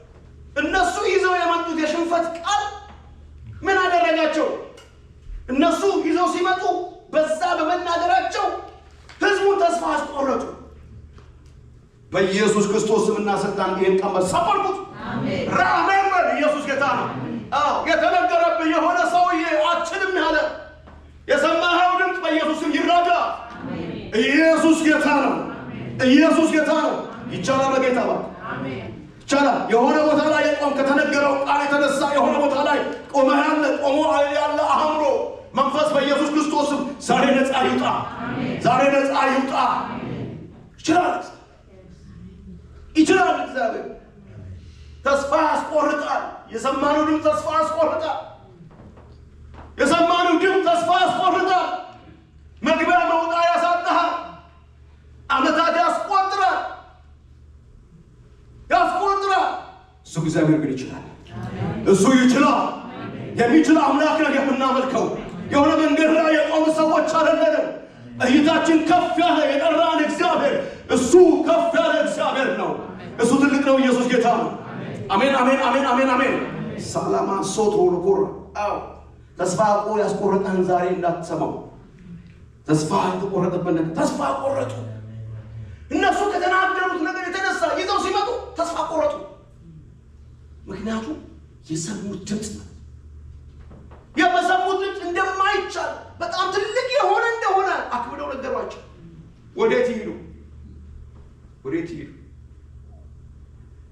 እነሱ ይዘው የመጡት የሽንፈት ቃል ምን አደረጋቸው? እነሱ ይዘው ሲመጡ በዛ በመናገራቸው ህዝቡን ተስፋ አስቆረጡ። በኢየሱስ ክርስቶስ ስምና ስልጣን ይሄን ቀንበር ሰበርኩት። አሜን። አሜን። ኢየሱስ ጌታ ነው። አዎ የተነገረብህ የሆነ ሰውዬ አችልም ያለ የሰማኸው ድምፅ በኢየሱስ ስም ይራዳ። አሜን። ኢየሱስ ጌታ ነው። ኢየሱስ ጌታ ነው። ይቻላል በጌታ ባክ። አሜን። ይቻላል። የሆነ ቦታ ላይ የቆም ከተነገረው ቃል የተነሳ የሆነ ቦታ ላይ ቆሞ ያለ አእምሮ መንፈስ በኢየሱስ ክርስቶስ ስም ዛሬ ነፃ ይውጣ። አሜን። ዛሬ ነፃ ይውጣ። አሜን። ይችላል። ይችላል። እግዚአብሔር ተስፋ ያስቆርጣል። የሰማነው ድምፅ ተስፋ ያስቆርጣል። የሰማነው ድምፅ ተስፋ ያስቆርጣል። መግቢያ መውጣ ያሳጣሃል። ዓመታት ያስቆጥራል። እሱ እግዚአብሔር ግን ይችላል። እሱ ይችላል። የሚችል አምላክ ነው የምናመልከው። የሆነ መንገድ ላይ የቆሙ ሰዎች አይደለም። እይታችን ከፍ ያለ የጠራን እግዚአብሔር፣ እሱ ከፍ ያለ እግዚአብሔር ነው። እሱ ትልቅ ነው። ኢየሱስ ጌታ ነው። አሜን አሜን አሜን አሜን አሜን። ሰላማ ሶቶ ለቆራ አው ተስፋ ያስቆረጠን ዛሬ እንዳትሰማው። ተስፋ የተቆረጠበት ነገር ተስፋ ቆረጡ። እነሱ ከተናገሩት ነገር የተነሳ ይዘው ሲመጡ ተስፋ ቆረጡ። ምክንያቱም የሰሙት ድምፅ ነው። የሰሙት ድምፅ እንደማይቻል በጣም ትልቅ የሆነ እንደሆነ አክብደው ነገሯቸው። ወዴት ይሄዱ? ወዴት ይሄዱ?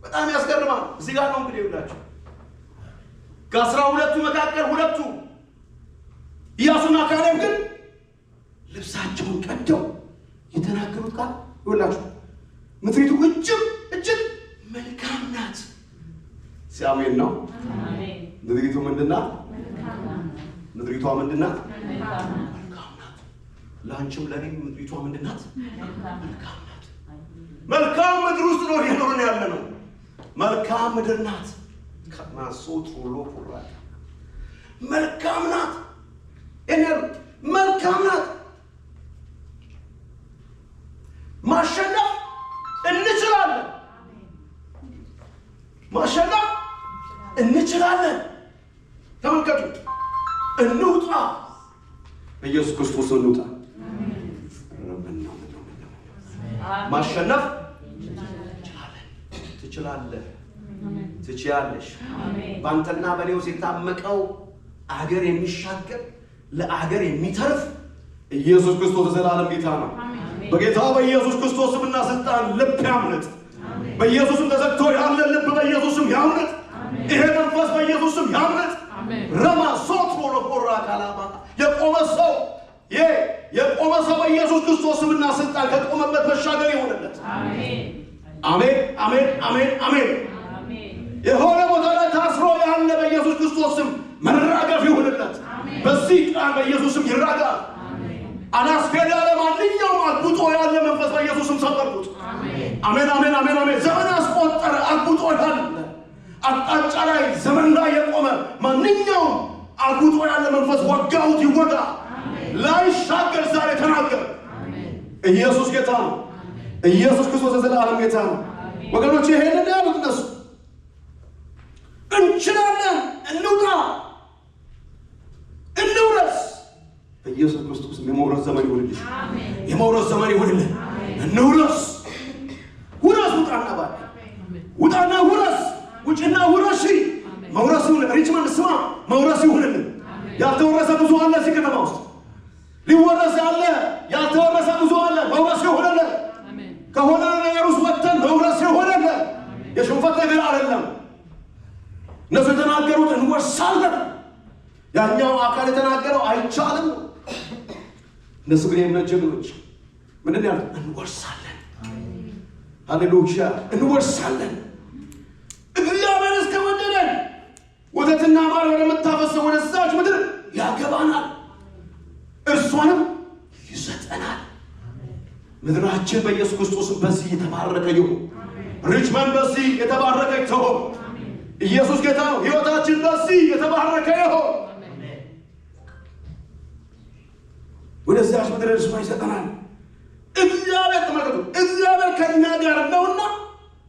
በጣም ያስገርማል። እዚህ ጋር ነው እንግዲህ ይውላችሁ ከ12ቱ መካከል ሁለቱ ኢያሱና ካሌብ ግን ልብሳቸውን ቀደው የተናገሩት ቃል ይውላችሁ ምድሪቱ እጅግ መልካም ናት። ሲያሜን ነው። ምድሪቱ ምንድናት? ምድሪቷ ምንድናት? መልካም ናት። ለአንቺም ለኔም ምድሪቷ ምንድናት? መልካም ናት። መልካም ምድር ውስጥ ነው እየኖርን ያለ ነው። መልካም ምድር ናት። ከማሶት ሁሉ ቁራ መልካም ናት። መልካም ናት። ማሸነፍ እንችላለን። ማሸነፍ እንችላለን። ተመልከቱ። እንውጣ፣ በኢየሱስ ክርስቶስ እንውጣ። ማሸነፍ እንችላለን። ትችላለህ፣ ትችያለሽ። ባንተና በኔው ሲታመቀው አገር የሚሻገር ለአገር የሚተርፍ ኢየሱስ ክርስቶስ ዘላለም ጌታ ነው። በጌታ በኢየሱስ ክርስቶስ ስምና ስልጣን ልብ ያምልጥ። በኢየሱስም ተዘግቶ ያለ ልብ በኢየሱስም ያምልጥ። ይሄ መንፈስ በኢየሱስም ያምልጥ። ረማ ሶት ሆኖ ቆራ ካላባ የቆመ ሰው በኢየሱስ ክርስቶስ ስምና ስልጣን ከቆመበት መሻገር ይሆንለት። አሜን፣ አሜን፣ አሜን፣ አሜን። የሆነ ቦታ ላይ ታስሮ ያለ በኢየሱስ ክርስቶስ ስም መራገፍ ይሆንለት። በዚህ ቃል በኢየሱስም ይራጋ። አላስኬድ ያለ ማንኛውም አግብጦ ያለ መንፈስ በኢየሱስም ሰበርኩት። አሜን፣ አሜን፣ አሜን፣ አሜን። ዘመን አስቆጠረ አግብጦ ያለ አቅጣጫ ላይ ዘመን ላይ የቆመ ማንኛውም አግብጦ ያለ መንፈስ ወጋውት ይወጋ። ላይሻገር ዛሬ ተናገር። ኢየሱስ ጌታ ነው። ኢየሱስ ክርስቶስ ዘላለም ጌታ ነው። ወገኖች ይሄንን ያሉት እነሱ እንችላለን፣ እንውጣ፣ እንውረስ። በኢየሱስ ክርስቶስ የመውረስ ዘመን ይሁንልሽ። የመውረስ ዘመን ይሁንልህ። እንውረስ። ውረስ። ውጣና ባል ውጣና ውረስ። ውጭና ውረሽ። መውረስ ይሁን። ሪችመንድ ስማ፣ መውረስ ይሁንልህ። ያልተወረሰ ብዙ አለ እዚህ ከተማ ውስጥ። ሊወረስ ያለ ያልተወረሰ ብዙ አለ። መውረስ ይሁንልህ። ከሆነ ነገር ውስጥ ወጥተን መውረስ ይሁንልህ። የሽንፈት ነገር አይደለም። እነሱ የተናገሩት እንወርሳለን። ያኛው አካል የተናገረው አይቻልም። እነሱ ግን የእምነት ጀግኖች ምንድን ያሉት? እንወርሳለን። ሃሌሉያ! እንወርሳለን። እግዚአብሔር እስከወደደን ወተትና ማር ወደምታፈሰው ወደዛች ምድር ያገባናል፣ እርሷንም ይሰጠናል። ምድራችን በኢየሱስ ክርስቶስ በዚህ የተባረከ ይሁን። ሪችመንድ በዚህ የተባረከ ይሁን። ኢየሱስ ጌታ ነው። ሕይወታችን በዚህ የተባረከ ይሁን። ወደዚያች ምድር እርሷ ይሰጠናል። እግዚአብሔር ተመልከቱ፣ እግዚአብሔር ከእኛ ጋር ነውና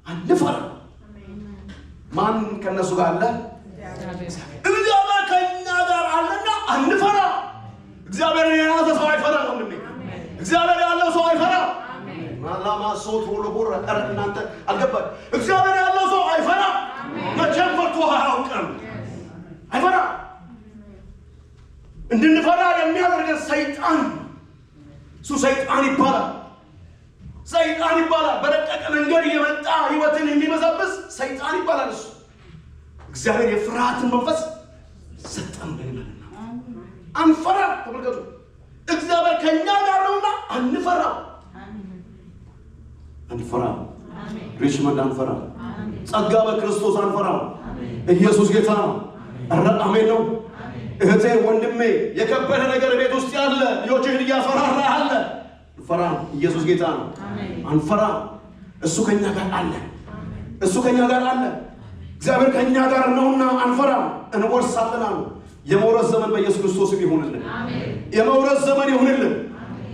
አንፈራም። ማን ከነሱ ጋር አለ? እግዚአብሔር ከእኛ ጋር አለና አንፈራም። እግዚአብሔር የያዘ ሰው አይፈራም። ወንድሜ እግዚአብሔር ያለው ሰው አይፈራም። ማላማ ሶት ሁሉ ቡራ ቀረ እናንተ አልገባኝ። እግዚአብሔር ያለው ሰው አይፈራም። መቼም ፈርቶ አያውቅም። አይፈራም። እንድንፈራ የሚያደርገን ሰይጣን፣ እሱ ሰይጣን ይባላል። ሰይጣን ይባላል። በደቀቀ መንገድ የመጣ ህይወትን የሚበዛብስ ሰይጣን ይባላል። እሱ እግዚአብሔር የፍርሃትን መንፈስ ሰጠን ብለናልና አንፈራ። ተመልከቱ፣ እግዚአብሔር ከእኛ ጋር ነውና አንፈራ። አንፈራ። ሪችመንድ አንፈራ። ጸጋ በክርስቶስ አንፈራ። ኢየሱስ ጌታ ነው። አሜን ነው። እህቴ ወንድሜ፣ የከበረ ነገር ቤት ውስጥ ያለ ልጆችህን እያፈራራ ያለ አንፈራ። ኢየሱስ ጌታ ነው። አንፈራ። እሱ ከኛ ጋር አለ። እሱ ከኛ ጋር አለ። እግዚአብሔር ከኛ ጋር ነውና አንፈራ። እንወርሳለን አሉ። የመውረስ ዘመን በኢየሱስ ክርስቶስ ይሁንልን። የመውረስ ዘመን ይሁንልን።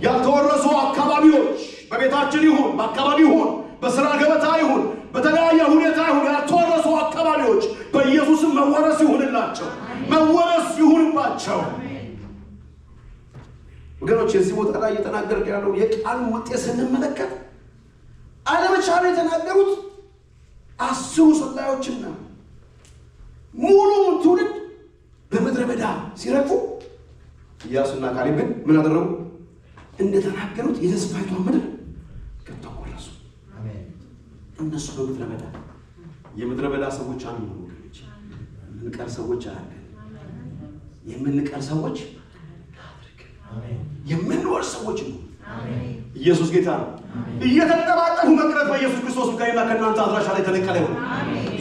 ያልተወረሱ አካባቢዎች በቤታችን ይሁን፣ በአካባቢ ይሁን፣ በስራ ገበታ ይሁን፣ በተለያየ ሁኔታ ይሁን፣ ያልተወረሱ አካባቢዎች በኢየሱስም መወረስ ይሁንላቸው። መወረስ ይሁንባቸው። ወገኖች እዚህ ቦታ ላይ እየተናገርኩ ያለው የቃሉ ውጤት ስንመለከት አለመቻል የተናገሩት 10 ሰላዮችና ሙሉውን ትውልድ በምድረ በዳ ሲረፉ ኢያሱና ካሌብ ግን ምን አደረጉ? እንደተናገሩት የተስፋይቷን ምድር ገብተው ወረሱ። አሜን። እነሱ በምድረ በዳ የምድረ በዳ ሰዎች አንዱ ወገኖች፣ የምንቀር ሰዎች አያርገን። የምንቀር ሰዎች አያድርገን። አሜን። የምንወር ሰዎች ነው። አሜን። ኢየሱስ ጌታ ነው። እየተጠባጠፉ መቅረት በኢየሱስ ክርስቶስ ከእኔና ከእናንተ አድራሻ ላይ ተነቀለ ይሁን።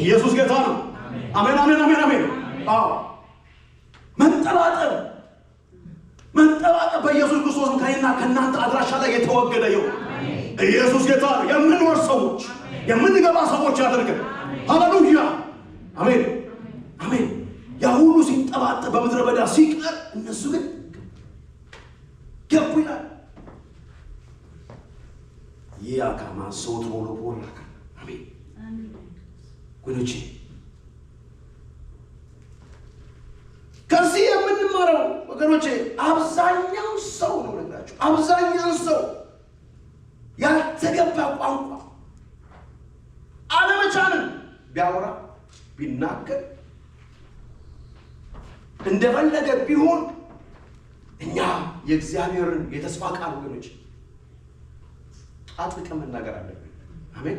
ኢየሱስ ጌታ ነው። አሜን አሜን አሜን አሜን። አዎ መንጠባጠብ በኢየሱስ ክርስቶስ ከእኔና ከእናንተ አድራሻ ላይ የተወገደ ይሁን። ኢየሱስ ጌታ ነው። የምንወር ሰዎች የምንገባ ሰዎች ያድርገን። ሃሌሉያ አሜን አሜን። ያ ሁሉ ሲንጠባጠብ በምድረ በዳ ሲቀር እነሱ ግን ገቡ ይላል። ያካማ ሶት ሆኖ ወራካ አሜን ወንጂ ከዚህ የምንማረው ወገኖቼ አብዛኛው ሰው ነው ነገራችሁ። አብዛኛው ሰው ያልተገባ ቋንቋ አለመቻልን ቢያወራ ቢናገር እንደፈለገ ቢሆን እኛ የእግዚአብሔርን የተስፋ ቃል ወገኖች አጥብቀን መናገር አለብን። አሜን።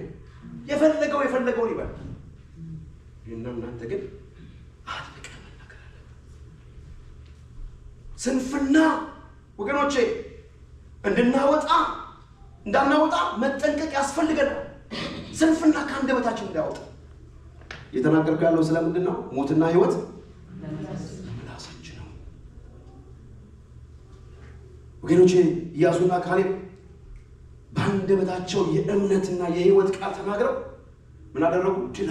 የፈለገውን ይበል። እናንተ ግን አጥብቀን መናገር አለብን። ስንፍና ወገኖቼ እንዳናወጣ መጠንቀቅ ያስፈልገናል። ስንፍና ከአንደበታችን እንዳያወጣ እየተናገርኩ ያለው ስለምንድን ነው? ሞትና ሕይወት ምላሳችን ነው ወገኖቼ። ኢያሱና ካሌብ በአንደበታቸው የእምነትና የሕይወት ቃል ተናግረው ምን አደረጉ? ድል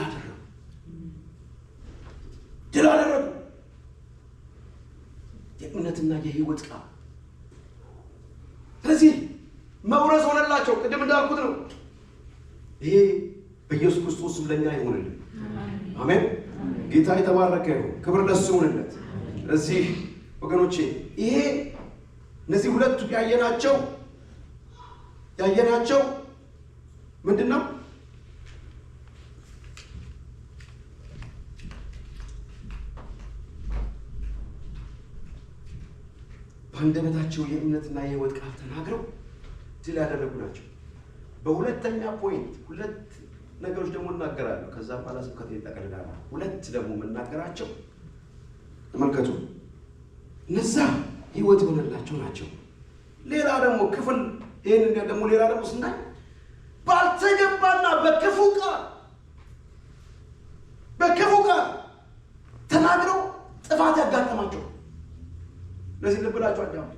አደረጉ። የእምነትና የሕይወት ቃል ስለዚህ መውረስ ሆነላቸው። ቅድም እንዳልኩት ነው። ይሄ በኢየሱስ ክርስቶስ ለኛ ይሆንልን። አሜን። ጌታ የተባረከ ይሁን። ክብር ለእሱ ይሁንለት። ስለዚህ ወገኖቼ ይሄ እነዚህ ሁለቱ ያየናቸው ምንድን ነው? በአንደበታቸው የእምነትና የሕይወት ቃል ተናግረው ድል ያደረጉ ናቸው። በሁለተኛ ፖይንት ሁለት ነገሮች ደግሞ እናገራለሁ። ከዛ በኋላ ስብከት ይጠቀልላል። ሁለት ደግሞ የምናገራቸው ተመልከቱ። እነዛ ሕይወት ሆነላቸው ናቸው። ሌላ ደግሞ ክፍል ይሄን ደግሞ ሌላ ደግሞ ስናይ ባልተገባና በክፉ ቃል ተናግረው ጥፋት ያጋጠማቸው ለዚህ ልብላችሁ አዳም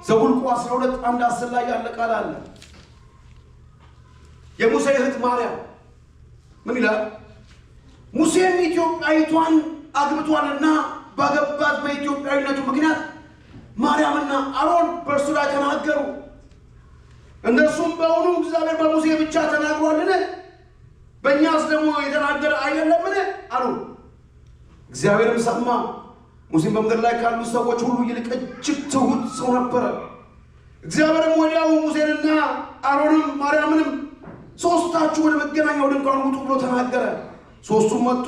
ዘኍልቍ 12:1-10 ላይ ያለ ቃል አለ። የሙሴ እህት ማርያም ምን ይላል? ሙሴም ኢትዮጵያዊቷን አግብቷልና ባገባት በኢትዮጵያዊነቱ ምክንያት ማርያምና አሮን በእርሱ ላይ ተናገሩ። እነርሱም በእውኑ እግዚአብሔር በሙሴ ብቻ ተናግሯልን? በእኛስ ደግሞ የተናገረ አይደለምን? አሉ። እግዚአብሔርም ሰማ። ሙሴም በምድር ላይ ካሉ ሰዎች ሁሉ ይልቅ እጅግ ትሁት ሰው ነበረ። እግዚአብሔርም ወዲያው ሙሴንና አሮንም ማርያምንም ሦስታችሁ ወደ መገናኛው ድንኳን ውጡ ብሎ ተናገረ። ሦስቱም መጡ።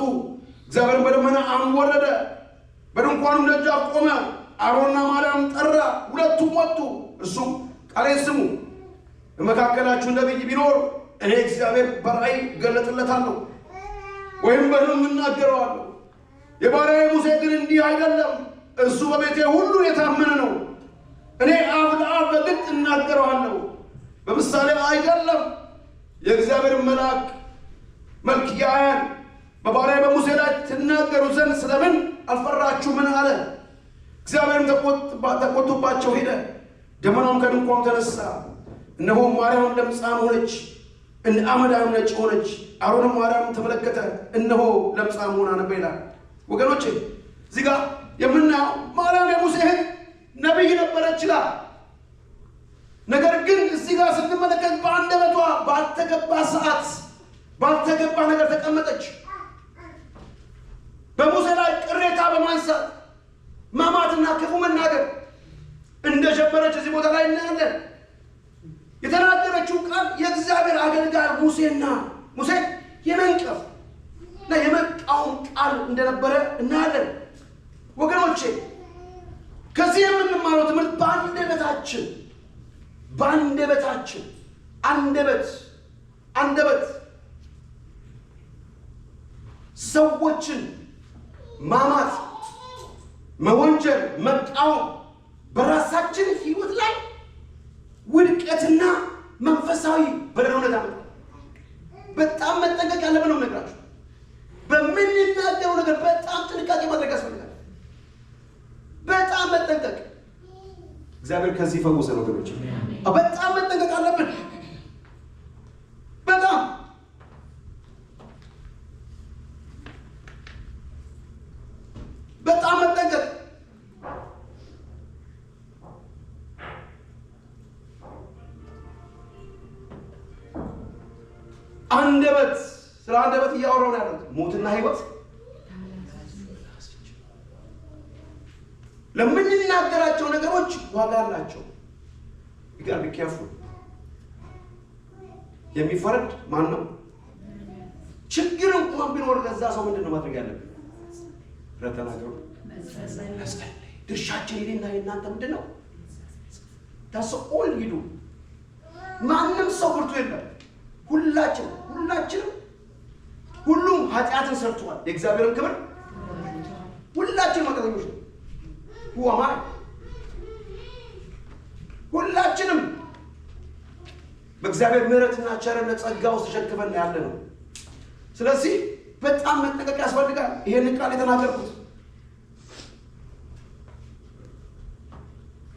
እግዚአብሔርም በደመና አምድ ወረደ፣ በድንኳኑም ደጃፍ ቆመ። አሮንና ማርያም ጠራ፣ ሁለቱም ወጡ። እርሱም ቃሌን ስሙ፣ በመካከላችሁ ነቢይ ቢኖር እኔ እግዚአብሔር በራእይ እገለጥለታለሁ ወይም በሕልም እናገረዋለሁ። የባሪያዬ ሙሴ ግን እንዲህ አይደለም። እሱ በቤቴ ሁሉ የታመነ ነው። እኔ አፍ ለአፍ በግልጥ እናገረዋለሁ፣ በምሳሌ አይደለም። የእግዚአብሔር መልክ ያያል። በባሪያዬ በሙሴ ላይ ትናገሩ ዘንድ ስለምን አልፈራችሁምን? አለ። እግዚአብሔርም ተቆጥቶባቸው ሄደ። ደመናም ከድንኳኑ ተነሳ። እነሆ ማርያም ለምጻም ሆነች፣ እንደ አመዳም ነጭ ሆነች። አሮንም ማርያም ተመለከተ፣ እነሆ ለምጻም ሆና ነበር ይላል። ወገኖቼ እዚህ ጋር የምናየው ማርያም የሙሴ እህት ነቢይ ነበረች ይላል። ነገር ግን እዚህ ጋር ስንመለከት በአንደበቷ ባልተገባ ሰዓት ባልተገባ ነገር ተቀመጠች። በሙሴ ላይ ቅሬታ በማንሳት ማማትና ክፉ መናገር እንደጀመረች እዚህ ቦታ ላይ እናያለን። የተናገረችው ቃል የእግዚአብሔር አገልጋይ ሙሴ የመንቀፍ እና የመቃወም ቃል እንደነበረ እናያለን። ወገኖቼ ከዚህ የምንማረው ትምህርት በአንደበታችን አንደበት ሰዎችን ማማት፣ መወንጀል፣ መቃወም በራሳችን ሕይወት ላይ ውድቀትና መንፈሳዊ በደሎነት ያመጣል። በጣም መጠንቀቅ ያለብን ነው ነገራችሁ። በምንናገረው ነገር በጣም ጥንቃቄ ማድረግ ያስፈልጋል። በጣም መጠንቀቅ። እግዚአብሔር ከዚህ ፈውሰን ወገኖች። በጣም መጠንቀቅ አለብን። በጣም መጠንቀቅ። አንደበት፣ ስለ አንደበት እያወራሁ ነው ያለው። ሞትና ሕይወት ለምንናገራቸው ነገሮች ዋጋ አላቸው። ይጋር ቢከፉ የሚፈረድ ማን ነው? ችግር እንኳን ቢኖር ለዛ ሰው ምንድን ነው ማድረግ ያለብን? ረተናገሩ መስቀል ድርሻችን ይሄና የእናንተ ምንድን ነው? ታስቆል ሂዱ። ማንም ሰው ብርቱ የለም። ሁላችንም ሁሉም ኃጢአትን ሰርተዋል። የእግዚአብሔርን ክብር ሁላችን መቀጠኞች ነው። ሁዋማይ ሁላችንም በእግዚአብሔር ምሕረትና ቸርነት ጸጋ ውስጥ ተሸክፈን ያለ ነው። ስለዚህ በጣም መጠንቀቅ ያስፈልጋል። ይሄን ቃል የተናገርኩት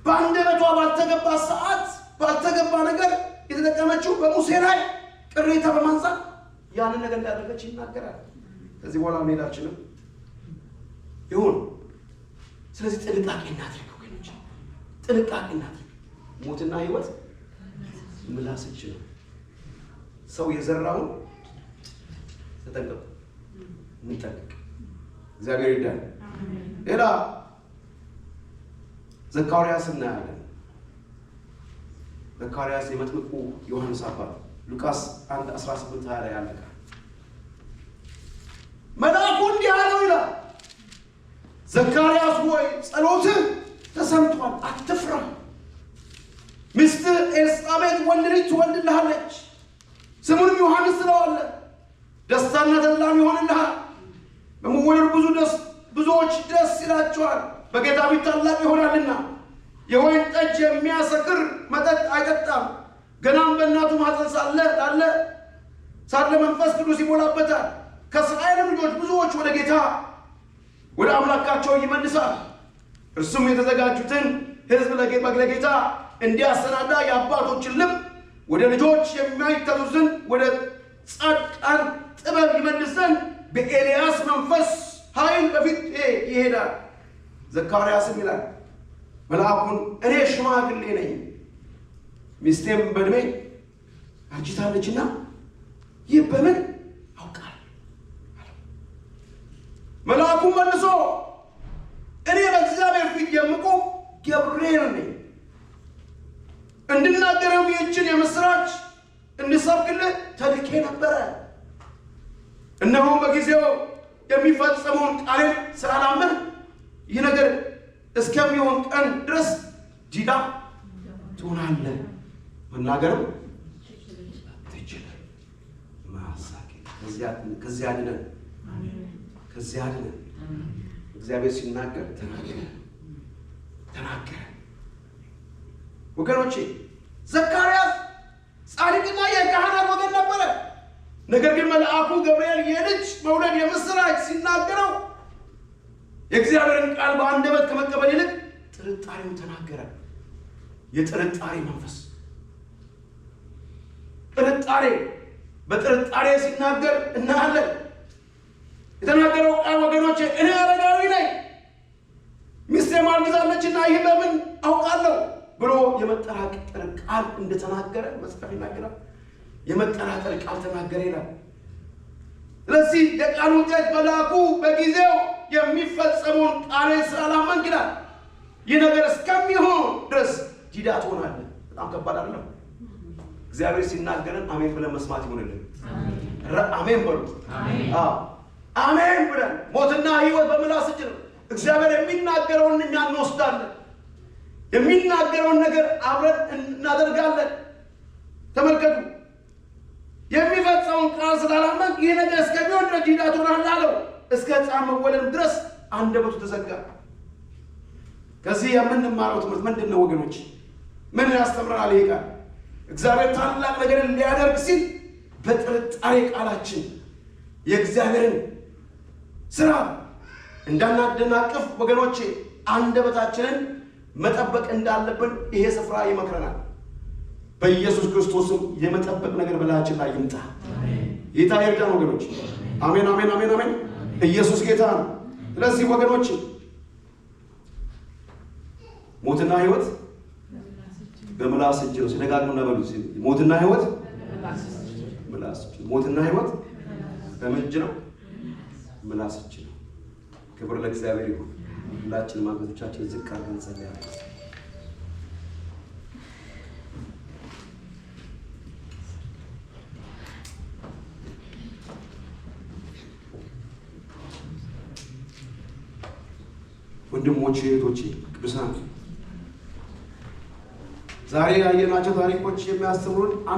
በአንደበቷ ባልተገባ ሰዓት ባልተገባ ነገር የተጠቀመችው በሙሴ ላይ ቅሬታ በማንሳት ያንን ነገር እንዳደረገች ይናገራል። ከዚህ በኋላ መሄዳችንም ይሁን። ስለዚህ ጥንቃቄ እናድርግ ወገኖች፣ ጥንቃቄ እናድርግ። ሞትና ሕይወት ምላስ እጅ ነው። ሰው የዘራውን ተጠንቀቁ፣ እንጠንቀቅ። እግዚአብሔር ይርዳን። ሌላ ዘካርያስ እናያለን። ዘካርያስ የመጥምቁ ዮሐንስ አባት ሉቃስ 1:18-20 ላይ ያለ መልአኩ እንዲህ አለው ይላል፣ ዘካርያስ ሆይ ጸሎትህ ተሰምቷል፣ አትፍራ። ሚስትህ ኤልሳቤጥ ወንድ ልጅ ትወልድልሃለች፣ ስሙንም ዮሐንስ ትለዋለህ። ደስታና ተድላም ይሆንልሃል፣ በመወለዱ ብዙዎች ደስ ይላቸዋል። በጌታ ፊት ታላቅ ይሆናልና የወይን ጠጅ የሚያሰክር መጠጥ አይጠጣም። ገናም በእናቱ ማኅፀን ሳለ መንፈስ ቅዱስ ይሞላበታል። ከእስራኤልም ልጆች ብዙዎች ወደ ጌታ ወደ አምላካቸው ይመልሳል። እርሱም የተዘጋጁትን ሕዝብ ለጌታ እንዲያሰናዳ የአባቶችን ልብ ወደ ልጆች የሚያይታዙትን ወደ ጻድቃን ጥበብ ይመልስ ዘንድ በኤልያስ መንፈስ ኃይል በፊት ይሄዳል። ዘካርያስም ይላል መልአኩን እኔ ሽማግሌ ነኝ፣ ሚስቴም በዕድሜ አርጅታለችና ይህ በምን አውቃለሁ? መልአኩም መልሶ እኔ በእግዚአብሔር ፊት የምቆም ገብርኤል ነኝ፣ እንድናገረው ይህችን የምስራች እንድሰብክልህ ተልኬ ነበረ። እነሆም በጊዜው የሚፈጸመውን ቃሌን ስላላመን ይህ ነገር እስከሚሆን ቀን ድረስ ዲዳ ትሆናለህ፣ መናገርም ትችላለህ። ማሳቂ ከዚያ አድነን። እግዚአብሔር ሲናገር ተናገረ። ወገኖቼ ዘካርያስ ጻድቅና የካህናት ወገን ነበረ። ነገር ግን መልአኩ ገብርኤል የልጅ መውለድ የምስራች ሲናገረው የእግዚአብሔርን ቃል በአንደበት ከመቀበል ይልቅ ጥርጣሬውን ተናገረ። የጥርጣሬ መንፈስ በጥርጣሬ ሲናገር እናያለን። የተናገረው ቃል ወገኖቼ እኔ አረጋዊ ነኝ፣ ሚስቴም አርግዛለችና ይህ በምን አውቃለሁ ብሎ የመጠራጠር ቃል እንደተናገረ መጽሐፍ ይናገራል። የመጠራጠር ቃል ተናገረ ይላል። ስለዚህ የቃሉ ውጤት መልአኩ በጊዜው የሚፈጸመውን ቃሌን ስላላመንክ ይላል ይህ ነገር እስከሚሆን ድረስ ዲዳ ትሆናለህ። በጣም ከባድ አይደለም? እግዚአብሔር ሲናገረን አሜን ብለን መስማት ይሆንልን። አሜን በሉ። አሜን ብለን ሞትና ሕይወት በምላስ እጅ ነው። እግዚአብሔር የሚናገረውን እኛ እንወስዳለን። የሚናገረውን ነገር አብረን እናደርጋለን። ተመልከቱ፣ የሚፈጸመውን ቃል ስላላመንክ ይህ ነገር እስከሚሆን ድረስ ዲዳ ትሆናለህ አለው። እስከ ሕፃን መወለድ ድረስ አንደበቱ ተዘጋ። ከዚህ የምንማረው ትምህርት ምንድን ነው ወገኖች? ምን ያስተምረናል ይሄ ቃል? እግዚአብሔር ታላቅ ነገርን ሊያደርግ ሲል በጥርጣሬ ቃላችን የእግዚአብሔርን ስራ እንዳናደናቅፍ ወገኖቼ አንደበታችንን መጠበቅ እንዳለብን ይሄ ስፍራ ይመክረናል። በኢየሱስ ክርስቶስም የመጠበቅ ነገር በላያችን ላይ ይምጣ። ጌታ ይርዳን ወገኖች። አሜን አሜን አሜን አሜን። ኢየሱስ ጌታ ነው። ስለዚህ ወገኖች ሞትና ሕይወት በምላስ እጅ ነው። ሲደጋግሙና በሉት ሞትና ሕይወት ምላስ እጅ። ሞትና ሕይወት በምን እጅ ነው? ምላስ እጅ ነው። ክብር ለእግዚአብሔር ይሁን። ሁላችንም አንገቶቻችንን ዝቅ አድርገን እንጸልያለን። ወንድሞቼ እህቶቼ ቅዱሳን ዛሬ ያየናቸው ታሪኮች የሚያስተምሩን